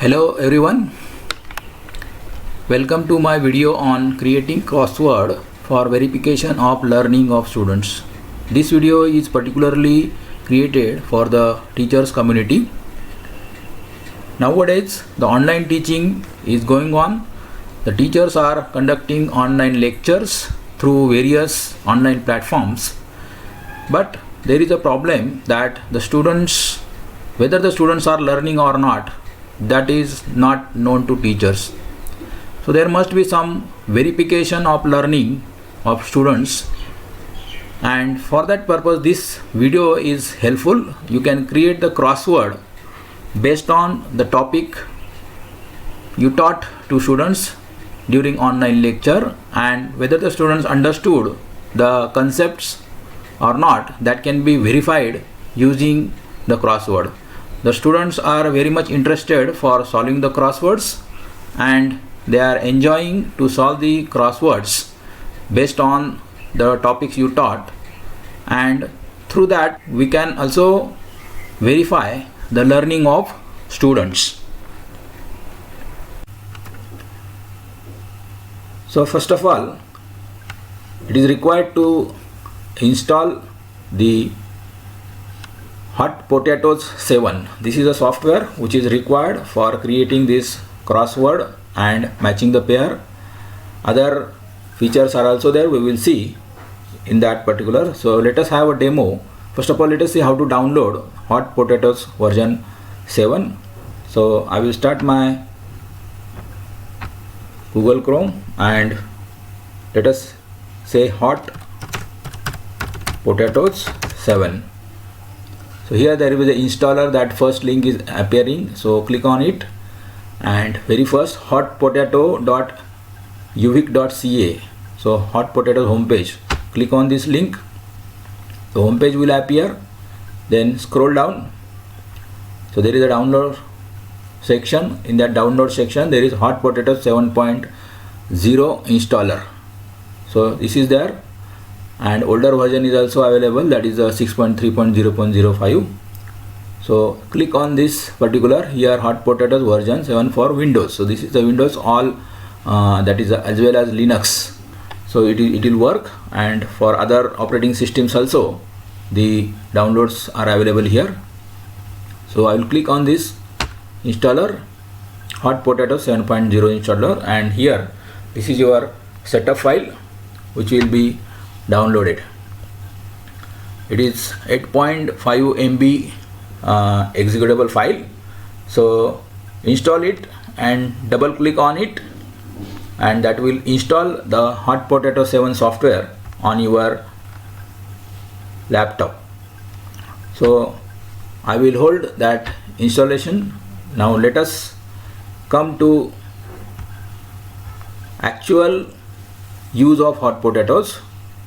Hello everyone, welcome to my video on creating crossword for verification of learning of students. This video is particularly created for the teachers community. Nowadays the online teaching is going on. The teachers are conducting online lectures through various online platforms, but there is a problem that the students, whether the students are learning or not, that is not known to teachers. So there must be some verification of learning of students, and for that purpose this video is helpful. You can create the crossword based on the topic you taught to students during online lecture, and whether the students understood the concepts or not, that can be verified using the crossword. The students are very much interested for solving the crosswords, and they are enjoying to solve the crosswords based on the topics you taught, and through that we can also verify the learning of students. So first of all, it is required to install the Hot Potatoes 7. This is a software which is required for creating this crossword and matching the pair. Other features are also there, we will see in that particular. So let us have a demo. First of all, let us see how to download Hot Potatoes version 7. So I will start my Google Chrome and let us say Hot Potatoes 7. So here there is the installer, that first link is appearing, so click on it, and very first hotpotato.uvic.ca. so Hot Potatoes homepage, click on this link, the homepage will appear. Then scroll down, so there is a download section. In that download section there is Hot Potatoes 7.0 installer. So this is there, and older version is also available, that is 6.3.0.05. so click on this particular here, Hot Potatoes version 7 for Windows. So this is the Windows all, that is as well as Linux, so it will work, and for other operating systems also the downloads are available here. So I will click on this installer, Hot Potatoes 7.0 installer, and here this is your setup file which will be downloaded. It is 8.5 MB executable file. So install it and double click on it, and that will install the Hot Potato 7 software on your laptop. So I will hold that installation. Now let us come to actual use of Hot Potatoes.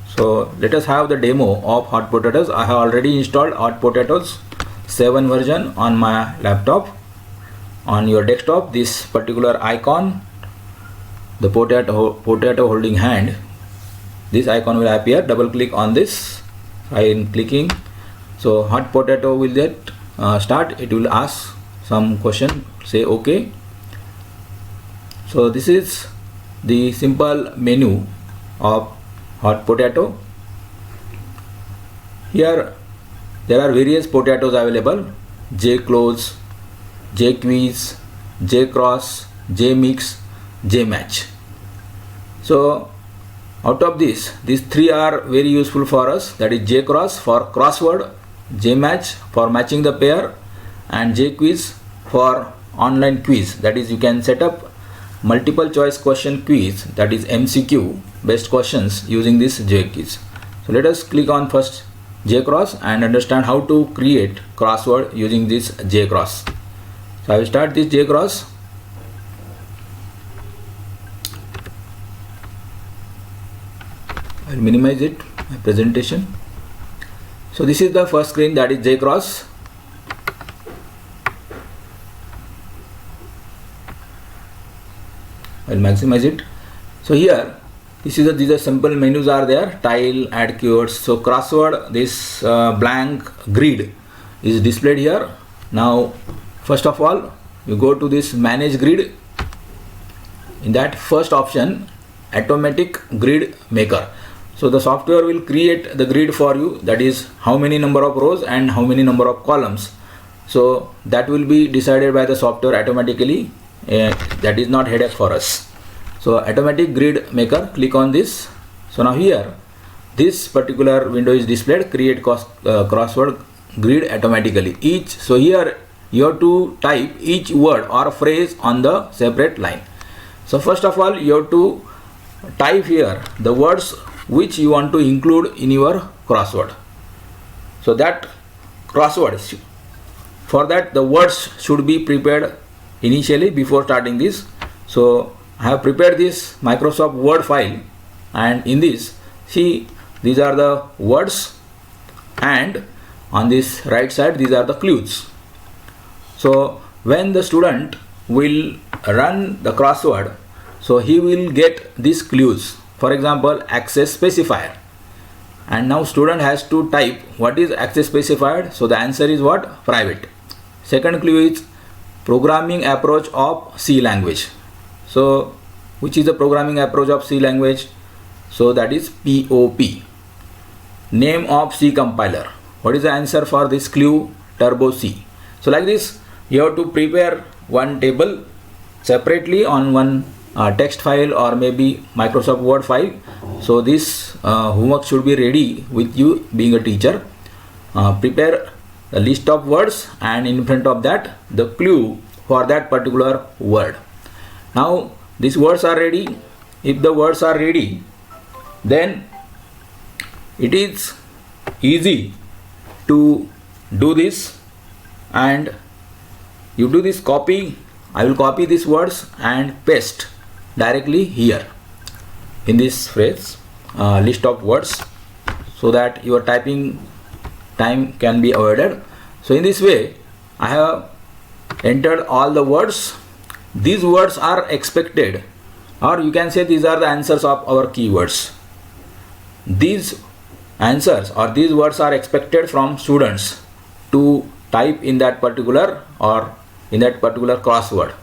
So let us have the demo of Hot Potatoes. I have already installed Hot Potatoes 7 version on my laptop. On your desktop, this particular icon, the potato holding hand, this icon will appear. Double click on this. I am clicking, so Hot Potato will get start. It will ask some question, say OK. So this is the simple menu of Hot Potato. Here there are various potatoes available: J close, J quiz, J cross, J mix, J match. So out of these three are very useful for us, that is J cross for crossword, J match for matching the pair, and J quiz for online quiz, that is you can set up multiple choice question quiz, that is MCQ based questions using this J quiz. So let us click on first J cross and understand how to create crossword using this J cross. So I will start this J cross. I will minimize it, my presentation. So this is the first screen, that is J cross. I will maximize it. So here these are simple menus are there: tile, add keywords. So crossword, this blank grid is displayed here. Now first of all you go to this manage grid. In that first option, automatic grid maker. So the software will create the grid for you, that is how many number of rows and how many number of columns. So that will be decided by the software automatically. That is not headache for us. So automatic grid maker, click on this. So now here this particular window is displayed, create crossword grid automatically. So here you have to type each word or phrase on the separate line. So first of all, you have to type here the words which you want to include in your crossword. So that crossword, for that the words should be prepared initially before starting this. So I have prepared this Microsoft Word file, and in this, see, these are the words, and on this right side these are the clues. So when the student will run the crossword, so he will get these clues. For example, access specifier, and now student has to type what is access specified. So the answer is what? Private. Second clue is programming approach of C language. So which is the programming approach of C language? So that is POP. Name of C compiler. What is the answer for this clue? Turbo C. So like this, you have to prepare one table separately on one text file or maybe Microsoft Word file. So this homework should be ready with you being a teacher. Prepare the list of words, and in front of that the clue for that particular word. Now these words are ready. If the words are ready, then it is easy to do this, and you do this copy. I will copy these words and paste directly here in this phrase, list of words, so that your typing time can be avoided. So in this way, I have entered all the words. These words are expected, or you can say these are the answers of our keywords. These answers or these words are expected from students to type in that particular or in that particular crossword.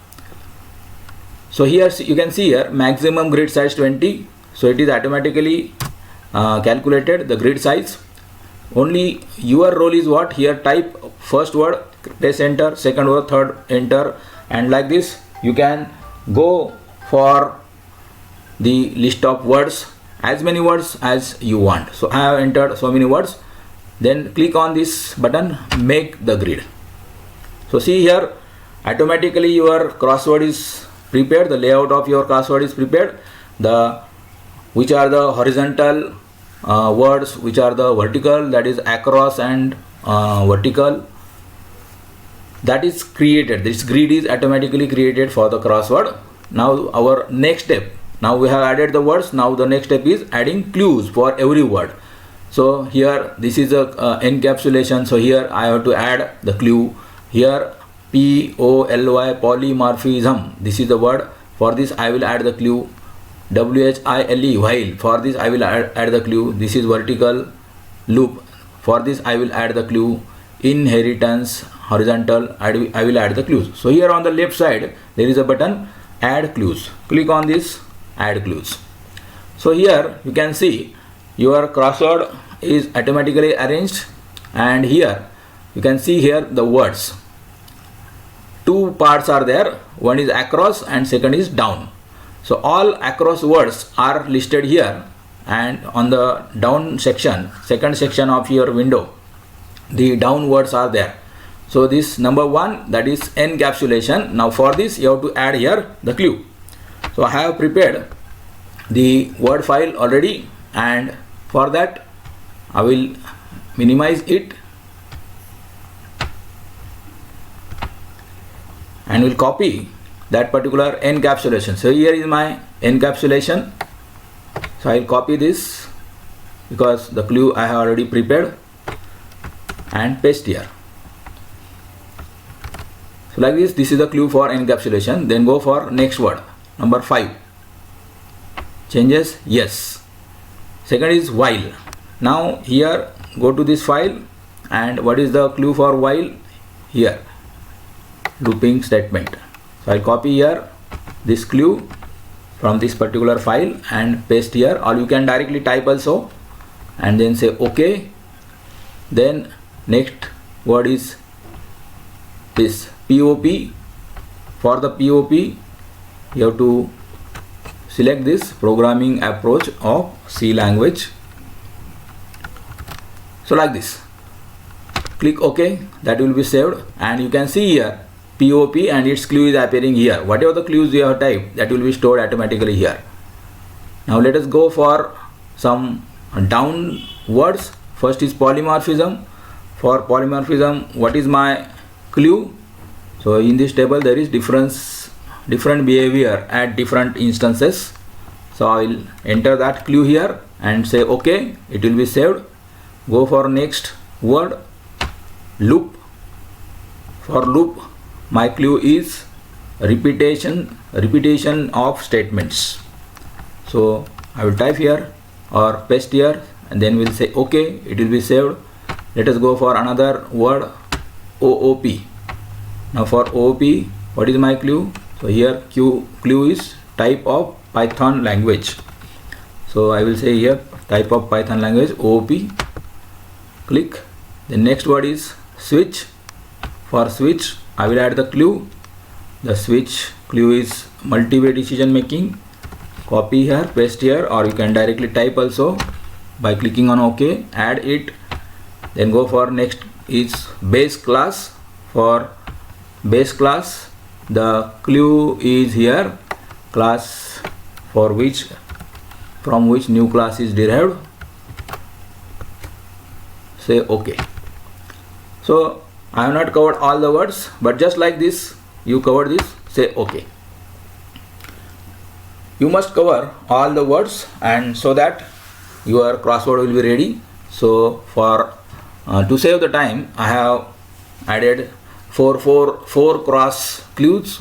So here you can see here maximum grid size 20. So it is automatically calculated the grid size. Only your role is what? Here type first word, press enter, second word, third enter, and like this you can go for the list of words, as many words as you want. So I have entered so many words. Then click on this button, make the grid. So see here, automatically your crossword is prepared, the layout of your crossword is prepared, which are the horizontal words, which are the vertical, that is across and vertical, that is created. This grid is automatically created for the crossword. Now our next step, now we have added the words. Now the next step is adding clues for every word. So here this is a encapsulation. So here I have to add the clue. Here POLY, polymorphism, this is the word. For this I will add the clue. WHILE, while, for this I will add the clue. This is vertical loop. For this I will add the clue. Inheritance, horizontal, I will add the clues. So here on the left side there is a button, add clues. Click on this, add clues. So here you can see your crossword is automatically arranged, and here you can see here the words. Two parts are there, one is across and second is down. So all across words are listed here, and on the down section, second section of your window, the down words are there. So this number one, that is encapsulation. Now for this you have to add here the clue. So I have prepared the Word file already, and for that I will minimize it and will copy that particular encapsulation. So here is my encapsulation. So I will copy this because the clue I have already prepared and paste here. So like this is the clue for encapsulation. Then go for next word, number 5. Changes, yes. Second is while. Now here go to this file, and what is the clue for while? Here looping statement. So I'll copy here this clue from this particular file and paste here, or you can directly type also and then say OK. Then next word is this POP. For the POP you have to select this programming approach of C language. So like this, click OK, that will be saved, and you can see here POP and its clue is appearing here. Whatever the clues you have typed, that will be stored automatically here. Now let us go for some down words. First is polymorphism. For polymorphism, what is my clue? So in this table there is different behavior at different instances. So I will enter that clue here and say OK, it will be saved. Go for next word, loop. For loop, my clue is repetition of statements. So I will type here or paste here and then we'll say OK, it will be saved. Let us go for another word, OOP. Now for OOP, what is my clue? So here clue is type of Python language. So I will say here type of Python language, OOP. Click. The next word is switch. For switch, I will add the clue. The switch clue is multi-way decision making. Copy here, paste here, or you can directly type also by clicking on OK. Add it. Then go for next is base class. For base class, the clue is here, class from which new class is derived. Say OK. So I have not covered all the words, but just like this you cover this, say OK. You must cover all the words, and so that your crossword will be ready. So for to save the time, I have added four cross clues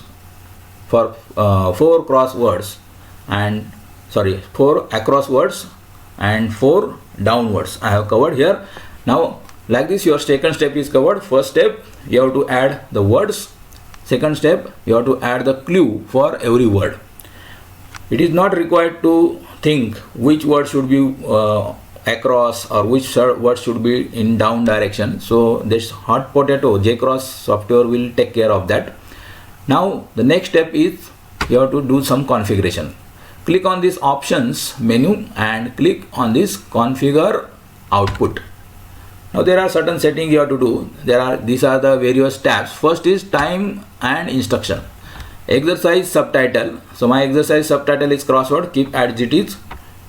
for 4 cross words, and sorry, 4 across words and 4 down words I have covered here. Now like this, your second step is covered. First step, you have to add the words. Second step, you have to add the clue for every word. It is not required to think which word should be across or which word should be in down direction. So this hot potato JCross software will take care of that. Now the next step is you have to do some configuration. Click on this options menu and click on this configure output. Now there are certain settings you have to do. These are the various tabs. First is time and instruction. Exercise subtitle. So my exercise subtitle is crossword, keep as it is.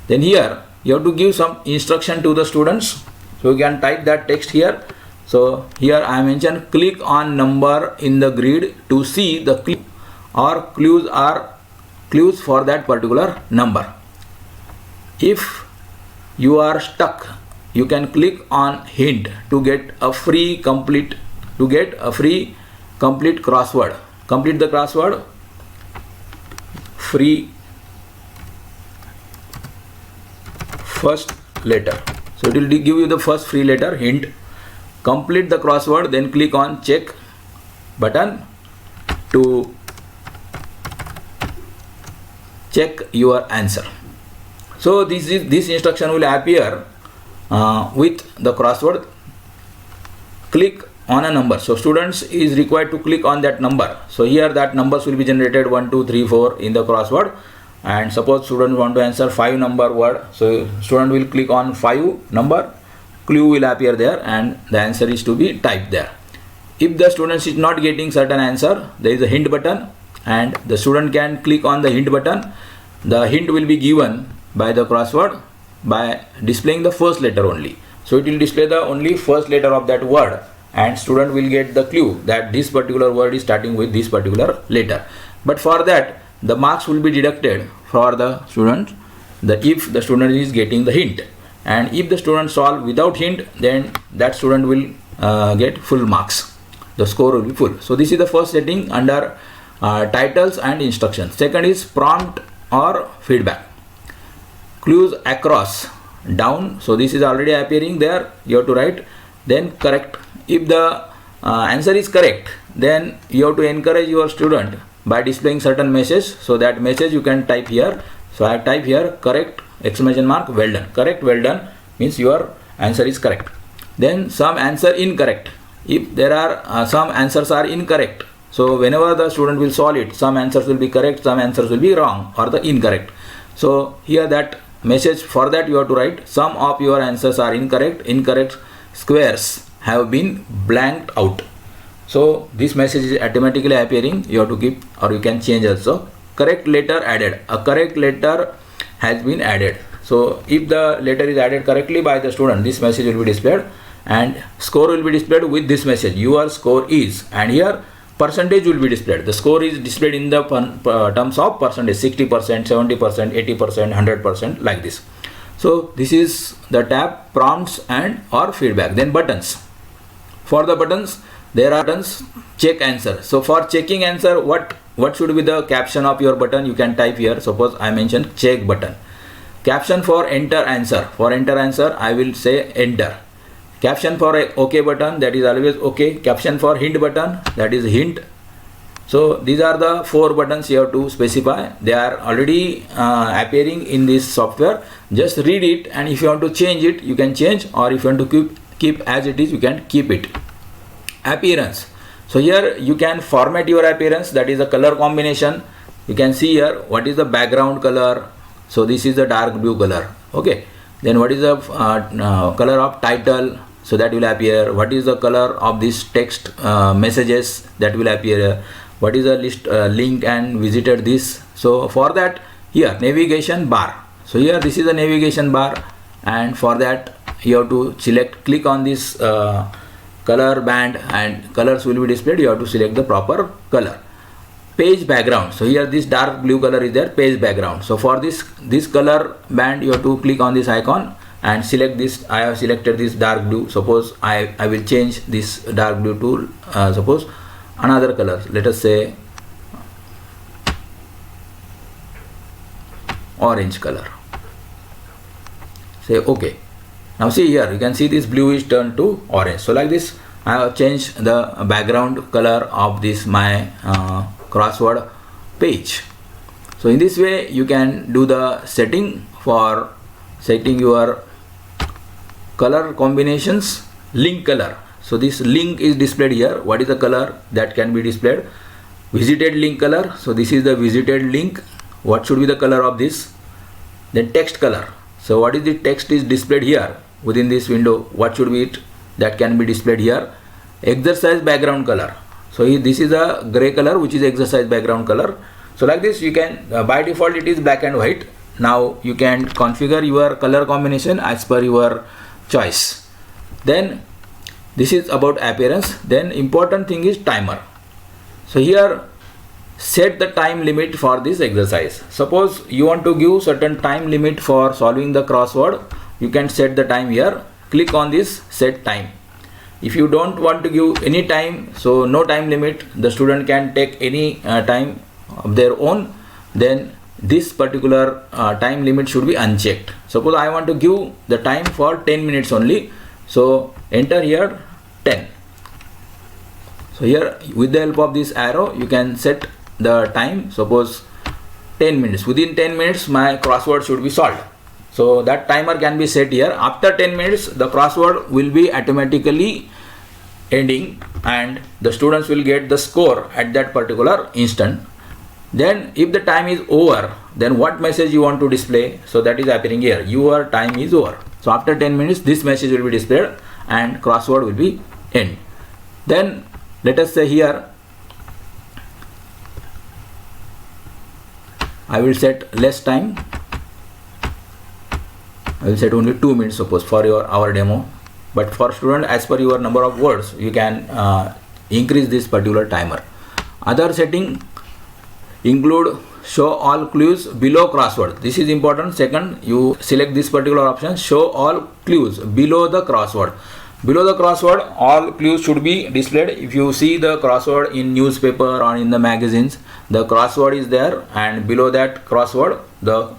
Then here you have to give some instruction to the students. So you can type that text here. So here I mentioned click on number in the grid to see the clue, or clues for that particular number. If you are stuck, you can click on hint to get a free complete crossword. Complete the crossword, free first letter. So it will give you the first free letter, hint. Complete the crossword, then click on check button to check your answer. So this instruction will appear with the crossword. Click on a number. So students is required to click on that number. So here that numbers will be generated 1, 2, 3, 4 in the crossword. And suppose student want to answer 5 number word. So student will click on 5 number. Clue will appear there and the answer is to be typed there. If the student is not getting certain answer, there is a hint button and the student can click on the hint button. The hint will be given by the crossword by displaying the first letter only. So it will display the only first letter of that word and student will get the clue that this particular word is starting with this particular letter. But for that the marks will be deducted for the student if the student is getting the hint, and if the student solve without hint, then that student will get full marks. The score will be full. So this is the first setting under titles and instructions. Second is prompt or feedback. Clues across, down. So this is already appearing there. You have to write, then correct. If the answer is correct, then you have to encourage your student by displaying certain message. So that message you can type here. So I type here correct exclamation mark, well done. Correct, well done means your answer is correct. Then some answer incorrect. If there are some answers are incorrect, so whenever the student will solve it, some answers will be correct, some answers will be wrong or the incorrect. So here that message, for that you have to write some of your answers are incorrect. Incorrect squares have been blanked out. So this message is automatically appearing. You have to keep, or you can change also. Correct letter added. A correct letter has been added. So if the letter is added correctly by the student, this message will be displayed, and score will be displayed with this message. Your score is, and here percentage will be displayed. The score is displayed in the terms of percentage, 60%, 70%, 80%, 100%, like this. So this is the tab prompts and or feedback. Then buttons. For the buttons, there are buttons check answer. So for checking answer, what should be the caption of your button? You can type here. Suppose I mentioned check button. Caption for enter answer. For enter answer, I will say enter. Caption for a OK button, that is always OK. Caption for hint button, that is hint. So these are the 4 buttons you have to specify. They are already appearing in this software. Just read it, and if you want to change it, you can change, or if you want to keep as it is, you can keep it. Appearance. So here you can format your appearance, that is a color combination. You can see here what is the background color. So this is the dark blue color. Okay. Then what is the color of title? So that will appear. What is the color of this text messages? That will appear. What is the list link and visited this? So for that, here navigation bar. So here this is the navigation bar, and for that you have to click on this color band, and colors will be displayed. You have to select the proper color. Page background. So here this dark blue color is there, page background. So for this color band, you have to click on this icon and select this. I have selected this dark blue. Suppose I will change this dark blue to suppose another color. Let us say orange color. Say OK. Now see here, you can see this blue is turned to orange. So like this, I have changed the background color of this my crossword page. So in this way you can do the setting for setting your color combinations. Link color. So this link is displayed here. What is the color that can be displayed? Visited link color. So this is the visited link. What should be the color of this? Then text color. So what is the text is displayed here within this window? What should be it that can be displayed here? Exercise background color. So this is a gray color, which is exercise background color. So like this you can by default it is black and white. Now you can configure your color combination as per your choice. Then this is about appearance. Then important thing is timer. So here set the time limit for this exercise. Suppose you want to give certain time limit for solving the crossword, you can set the time here. Click on this set time. If you don't want to give any time, so no time limit, the student can take any time of their own, then this particular time limit should be unchecked. Suppose I want to give the time for 10 minutes only, so enter here 10. So here with the help of this arrow you can set the time. Suppose 10 minutes. Within 10 minutes my crossword should be solved. So that timer can be set here. After 10 minutes the crossword will be automatically ending, and the students will get the score at that particular instant. Then if the time is over, then what message you want to display? So that is appearing here. Your time is over. So after 10 minutes this message will be displayed and crossword will be end. Then let us say here I will set less time. I will set only 2 minutes suppose for our demo, but for student as per your number of words you can increase this particular timer. Other setting include show all clues below crossword. This is important. Second, you select this particular option, show all clues below the crossword. Below the crossword all clues should be displayed. If you see the crossword in newspaper or in the magazines, the crossword is there, and below that crossword the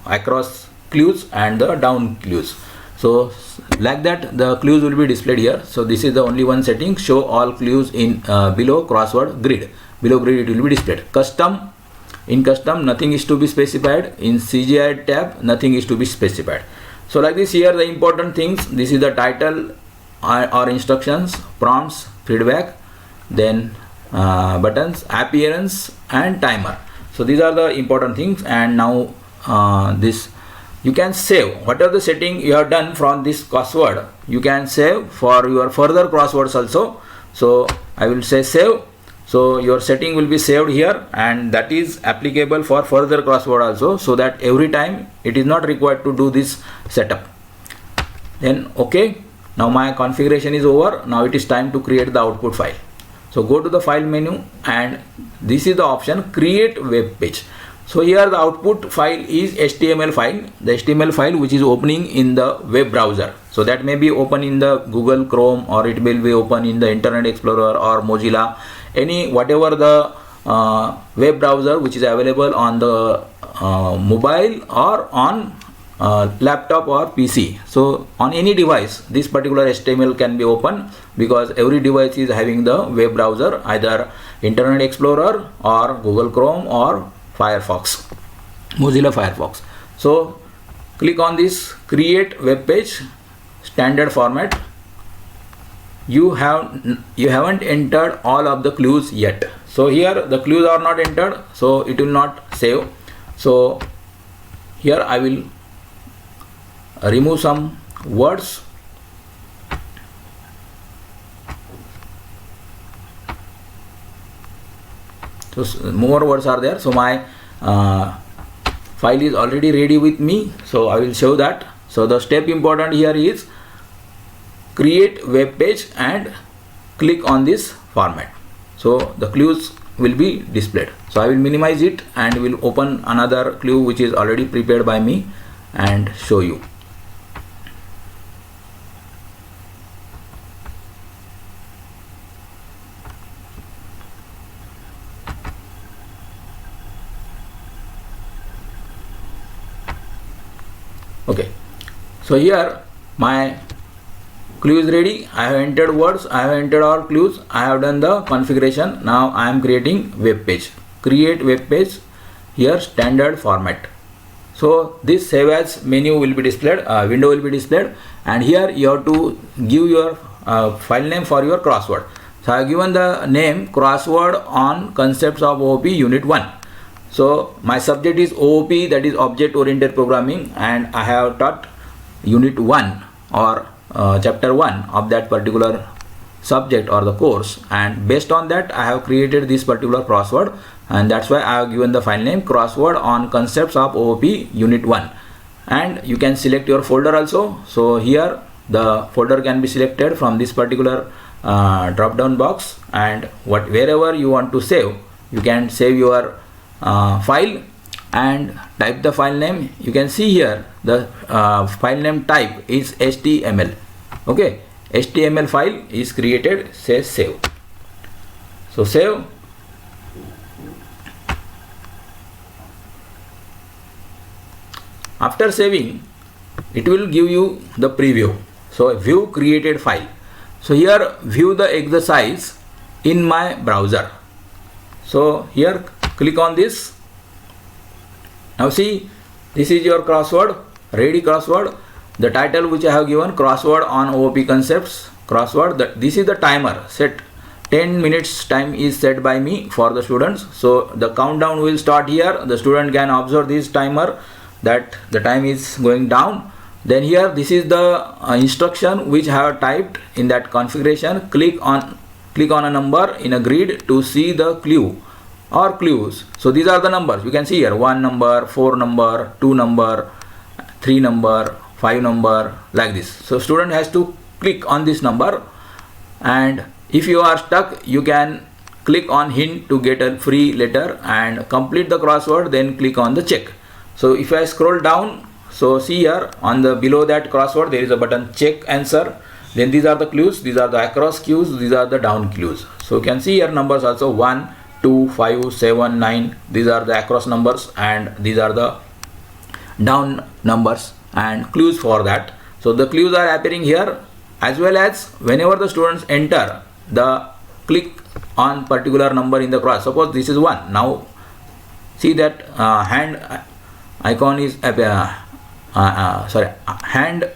across clues and the down clues. So like that the clues will be displayed here. So this is the only one setting, show all clues in below crossword grid. Below grid it will be displayed. Custom, in custom nothing is to be specified. In CGI tab nothing is to be specified. So like this, here the important things, this is the title or instructions, prompts, feedback, then buttons, appearance and timer. So these are the important things. And now this you can save whatever the setting you have done from this crossword, you can save for your further crosswords also. So I will say save. So your setting will be saved here, and that is applicable for further crossword also, so that every time it is not required to do this setup. Then okay, now my configuration is over. Now it is time to create the output file. So go to the file menu, and this is the option create web page. So here the output file is HTML file, the HTML file which is opening in the web browser. So that may be open in the Google Chrome, or it will be open in the Internet Explorer or Mozilla, any whatever the web browser which is available on the mobile or on laptop or PC. So on any device this particular HTML can be open, because every device is having the web browser, either Internet Explorer or Google Chrome or Firefox, Mozilla Firefox. So click on this create web page, standard format. You haven't entered all of the clues yet. So here the clues are not entered, so it will not save. So here I will remove some words. So more words are there. So my file is already ready with me, so I will show that. So the step important here is create web page and click on this format. So the clues will be displayed. So I will minimize it and will open another clue which is already prepared by me and show you. Okay, so here my clue is ready. I have entered words, I have entered all clues, I have done the configuration. Now I am creating web page. Create web page, here standard format. So this save as menu will be displayed, window will be displayed, and here you have to give your file name for your crossword. So I have given the name crossword on concepts of OOP unit 1. So my subject is OOP, that is object oriented programming, and I have taught unit 1 or chapter 1 of that particular subject or the course, and based on that I have created this particular crossword, and that's why I have given the file name crossword on concepts of OOP unit 1. And you can select your folder also. So here the folder can be selected from this particular drop down box, and wherever you want to save, you can save your file and type the file name. You can see here the file name type is HTML. Okay, HTML file is created, says save. So save. After saving, it will give you the preview. So view created file. So here view the exercise in my browser. So here click on this. Now see, this is your crossword, ready crossword. The title which I have given, crossword on OOP concepts, crossword. This is the timer set. 10 minutes time is set by me for the students. So the countdown will start here. The student can observe this timer that the time is going down. Then here this is the instruction which I have typed in that configuration. Click on a number in a grid to see the clue or clues. So these are the numbers you can see here: 1 number, 4 number, 2 number, 3 number, 5 number, like this. So student has to click on this number, and if you are stuck, you can click on hint to get a free letter and complete the crossword, then click on the check. So if I scroll down, so see here on the below that crossword there is a button check answer. Then these are the clues, these are the across clues, these are the down clues. So you can see here numbers also: 1, 2, 5, 7, 9. These are the across numbers and these are the down numbers and clues for that. So the clues are appearing here, as well as whenever the students enter, the click on particular number in the cross. Suppose this is 1. Now see that hand icon is hand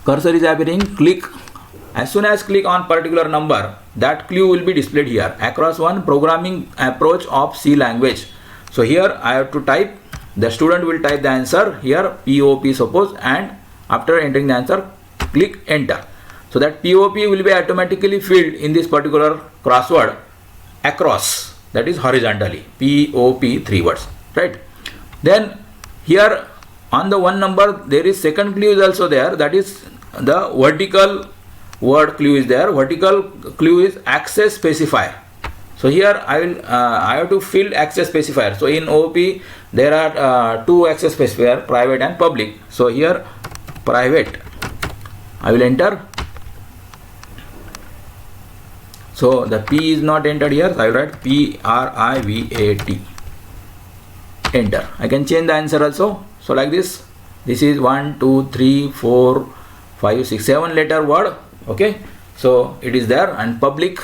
cursor is appearing. Click, as soon as click on particular number, that clue will be displayed here. Across one programming approach of C language. So here I have to type, the student will type the answer here, POP suppose, and after entering the answer, click enter. So that POP will be automatically filled in this particular crossword across, that is horizontally, POP 3 words, right? Then here on the one number there is second clue is also there, that is the vertical word clue is there. Vertical clue is access specifier. So here I have to fill access specifier. So in OP there are two access specifier, private and public. So here private, I will enter. So the P is not entered here, so I will write PRIVAT, enter. I can change the answer also. So like this is 1 2 3 4 5 6 7 letter word. Okay, so it is there. And public,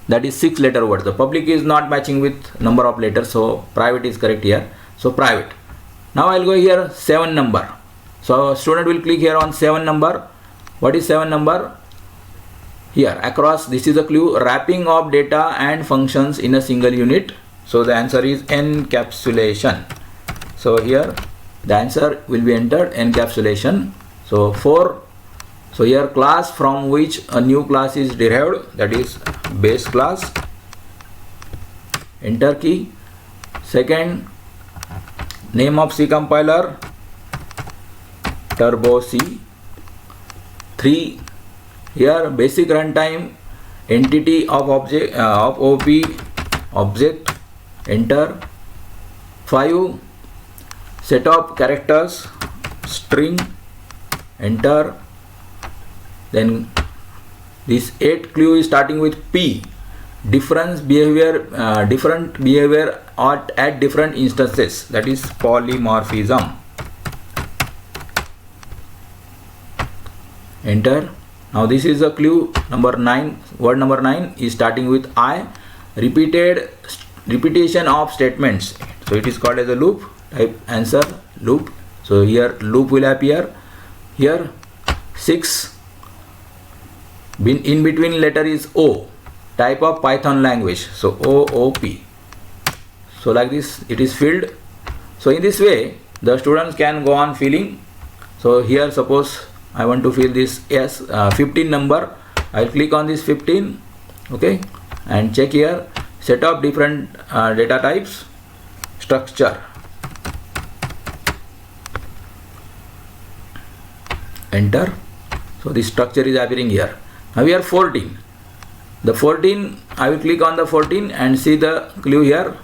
that is 6 letter word. The public is not matching with number of letters, so private is correct here. So private. Now I will go here 7 number. So student will click here on 7 number. What is 7 number? Here across, this is a clue, wrapping of data and functions in a single unit. So the answer is encapsulation. So here the answer will be entered, encapsulation. So 4. So here class from which a new class is derived, that is base class, enter key. Second, name of C compiler, Turbo C. 3, here basic runtime, entity of object of OP object, enter. 5, set of characters, string, enter. Then this 8 clue is starting with P, different behavior at different instances, that is polymorphism, enter. Now this is a clue number 9, word number 9 is starting with I, repetition of statements, so it is called as a loop. Type answer, loop. So here loop will appear. Here 6, in between letter is O, type of Python language, so OOP. So like this it is filled. So in this way the students can go on filling. So here suppose I want to fill this 15 number, I will click on this 15, okay, and check here, set up different data types, structure, enter. So this structure is appearing here. Now we are 14. The 14, I will click on the 14 and see the clue here,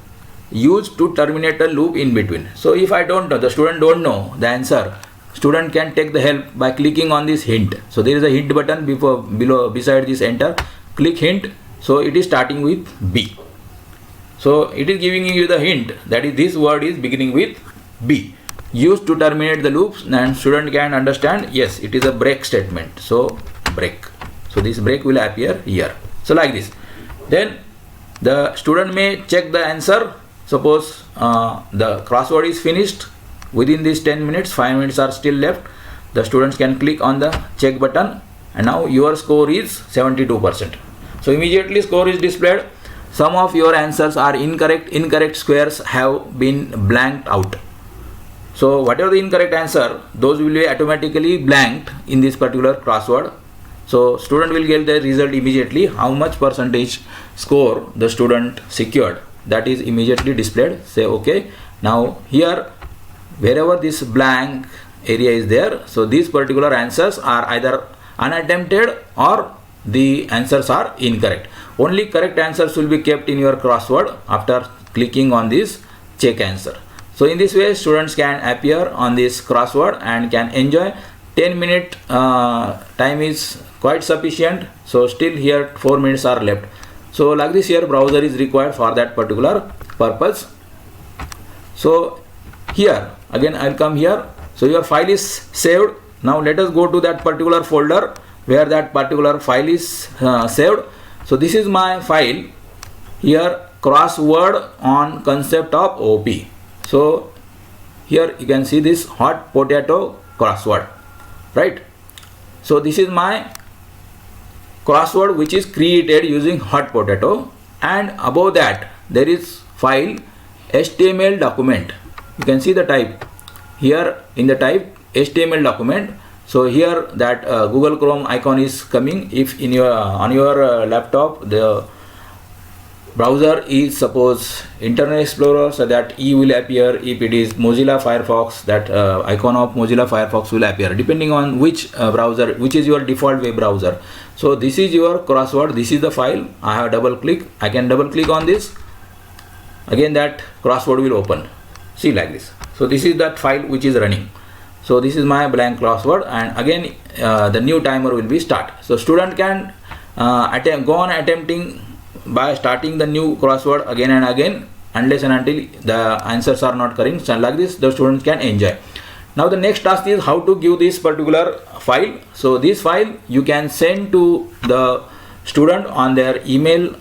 used to terminate a loop in between. So if I don't know, the student don't know the answer, student can take the help by clicking on this hint. So there is a hint button below beside this enter. Click hint. So it is starting with B. So it is giving you the hint that is this word is beginning with B. Used to terminate the loops, and student can understand, yes, it is a break statement. So break. So this break will appear here. So like this. Then the student may check the answer. Suppose the crossword is finished. Within these 10 minutes, 5 minutes are still left. The students can click on the check button, and now your score is 72%. So immediately score is displayed. Some of your answers are incorrect. Incorrect squares have been blanked out. So whatever the incorrect answer, those will be automatically blanked in this particular crossword. So student will get the result immediately. How much percentage score the student secured, that is immediately displayed. Say okay. Now here wherever this blank area is there, so these particular answers are either unattempted or the answers are incorrect. Only correct answers will be kept in your crossword after clicking on this check answer. So in this way students can appear on this crossword and can enjoy. 10-minute time is quite sufficient. So still here 4 minutes are left. So like this here browser is required for that particular purpose. So here again I will come here. So your file is saved Now let us go to that particular folder where that particular file is saved. So this is my file here, crossword on concept of OP. So here you can see this hot potato crossword, right? So this is my crossword which is created using hot potato, and above that there is file HTML document. You can see the type here in the type HTML document. So here that Google Chrome icon is coming. If in your on your laptop the browser is suppose Internet Explorer, so that E will appear. If it is Mozilla Firefox, that icon of Mozilla Firefox will appear, depending on which browser, which is your default web browser. So this is your crossword, this is the file. I have double click, I can double click on this, again that crossword will open, see, like this. So this is that file which is running. So this is my blank crossword, and again the new timer will be start. So student can go on attempting by starting the new crossword again and again, unless and until the answers are not correct. So like this the students can enjoy. Now the next task is how to give this particular file. So this file you can send to the student on their email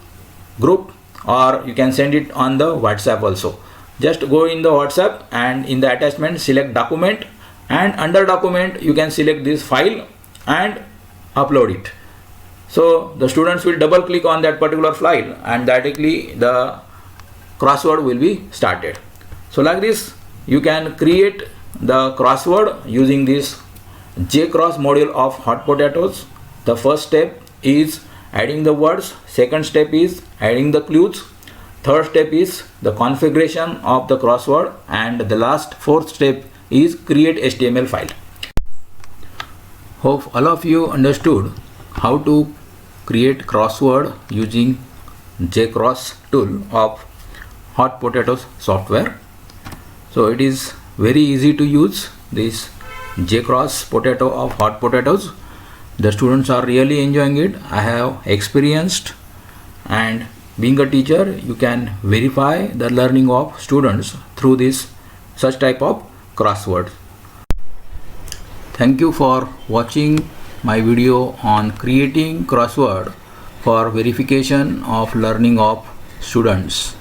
group, or you can send it on the WhatsApp also. Just go in the WhatsApp and in the attachment select document, and under document you can select this file and upload it. So the students will double click on that particular file and directly the crossword will be started. So like this you can create the crossword using this JCross module of hot potatoes. The first step is adding the words, second step is adding the clues, third step is the configuration of the crossword, and the last fourth step is create HTML file. Hope all of you understood how to create crossword using JCross tool of hot potatoes software. So it is very easy to use this JCross potato of hot potatoes. The students are really enjoying it. I have experienced, and being a teacher you can verify the learning of students through this such type of crosswords. Thank you for watching my video on creating crossword for verification of learning of students.